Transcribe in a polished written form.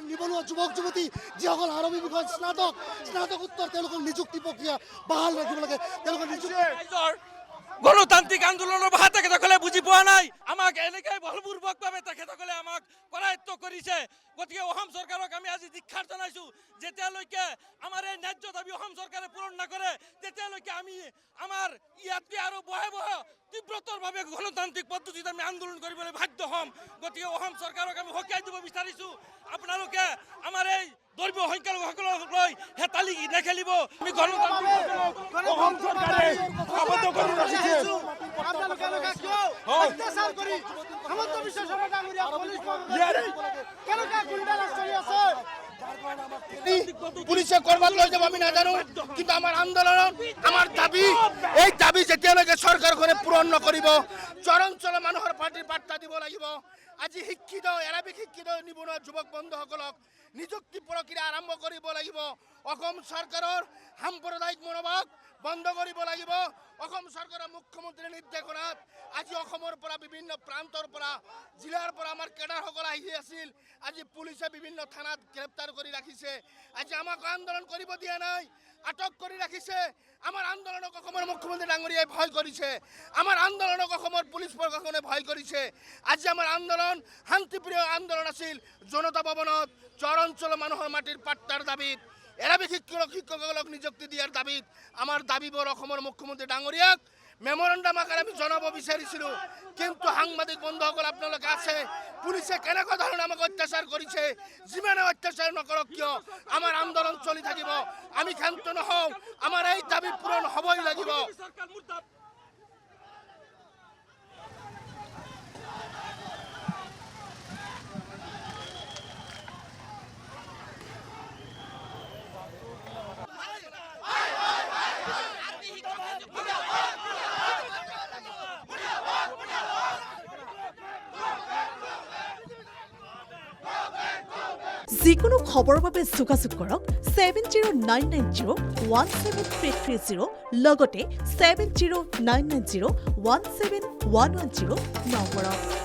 নিবনুৱা যুৱক যুৱতী যিসকল আৰবী বিষয়ত স্নাতকোত্তৰ তেওঁলোকৰ নিযুক্তি প্ৰক্ৰিয়া বাহাল ৰাখিব লাগে। তেওঁলোকৰ গণতান্ত্ৰিক আন্দোলনেৰ ভাষা তেখেতসকলে বুঝি পোৱা নাই। আমাক এনেকৈ বলপূৰ্বকভাৱে তেখেতসকলে আমাক কৰায়ত্ব কৰিছে। গতিকে অসম চৰকাৰক আমি আজি ধিক্ষাৰ জনাইছোঁ। যেতিয়ালৈকে আমাৰ এই ন্যায্য দাবী অসম চৰকাৰে পূৰণ নকৰে তেতিয়ালৈকে আমি আমাৰ ইয়াতকৈ আৰু ভয়াৱহ তীব্ৰতৰভাৱে গণতান্ত্ৰিক পদ্ধতিত আমি আন্দোলন কৰিবলৈ বাধ্য হ'ম। গতিকে অসম চৰকাৰক আমি সকীয়াই দিব বিচাৰিছোঁ, আপোনালোকে আমাৰ এই ধৰ্মীয় সংখ্যালঘুসকলক লৈ হেতালি নেখেলিব। আমি অসম চৰকাৰে আবদ্ধ কৰি ৰাখিছে। পুলিশে কৰবাত লৈ যাব আমি নাজানো, কিন্তু আমাৰ আন্দোলন আমাৰ দাবি এই দাবি যেতিয়ালৈকে চৰকাৰখনে পূৰণ নকৰিব চৰাঞ্চলৰ মানুহৰ পাৰ্টিৰ বাৰ্তা দিব লাগিব। আজি শিক্ষিত এৰাবিক শিক্ষিত নিবনুৱা যুৱক বন্ধুসকলক নিযুক্তি প্ৰক্ৰিয়া আৰম্ভ কৰিব লাগিব। অসম চৰকাৰৰ সাম্প্ৰদায়িক মনোভাৱ বন্ধ কৰিব লাগিব। অসম চৰকাৰৰ মুখ্যমন্ত্ৰীৰ নিৰ্দেশনাত আজি অসমৰ পৰা বিভিন্ন প্ৰান্তৰ পৰা জিলাৰ পৰা আমাৰ কেডাৰসকল আহি আছিল। আজি পুলিচে বিভিন্ন থানাত গ্ৰেপ্তাৰ কৰি ৰাখিছে। আজি আমাক আন্দোলন কৰিব দিয়া নাই, আটক কৰি ৰাখিছে। আমাৰ আন্দোলনক অসমৰ মুখ্যমন্ত্ৰী ডাঙৰীয়াই ভয় কৰিছে। আমাৰ আন্দোলনক অসমৰ পুলিচ প্ৰশাসনে ভয় কৰিছে। আজি আমাৰ আন্দোলন শান্তিপ্ৰিয় আন্দোলন আছিল। জনতা ভৱনত চৰাঞ্চলৰ মানুহৰ মাটিৰ পাট্টাৰ দাবীত এৰাবিক শিক্ষকসকলক নিযুক্তি দিয়াৰ দাবীত আমাৰ দাবীবোৰ অসমৰ মুখ্যমন্ত্ৰী ডাঙৰীয়াক মেমৰেণ্ডাম আকাৰে আমি জনাব বিচাৰিছিলোঁ। কিন্তু সাংবাদিক বন্ধুসকল আপোনালোকে আছে, পুলিচে কেনেকুৱা ধৰণে আমাক অত্যাচাৰ কৰিছে। যিমানে অত্যাচাৰ নকৰক কিয় আমাৰ আন্দোলন চলি থাকিব। আমি ক্ষান্ত নহওঁ, আমাৰ এই দাবী পূৰণ হ'বই লাগিব। যিকোনো খবৰৰ বাবে যোগাযোগ কৰক 7099017330 লগতে 7099017110 নম্বৰত।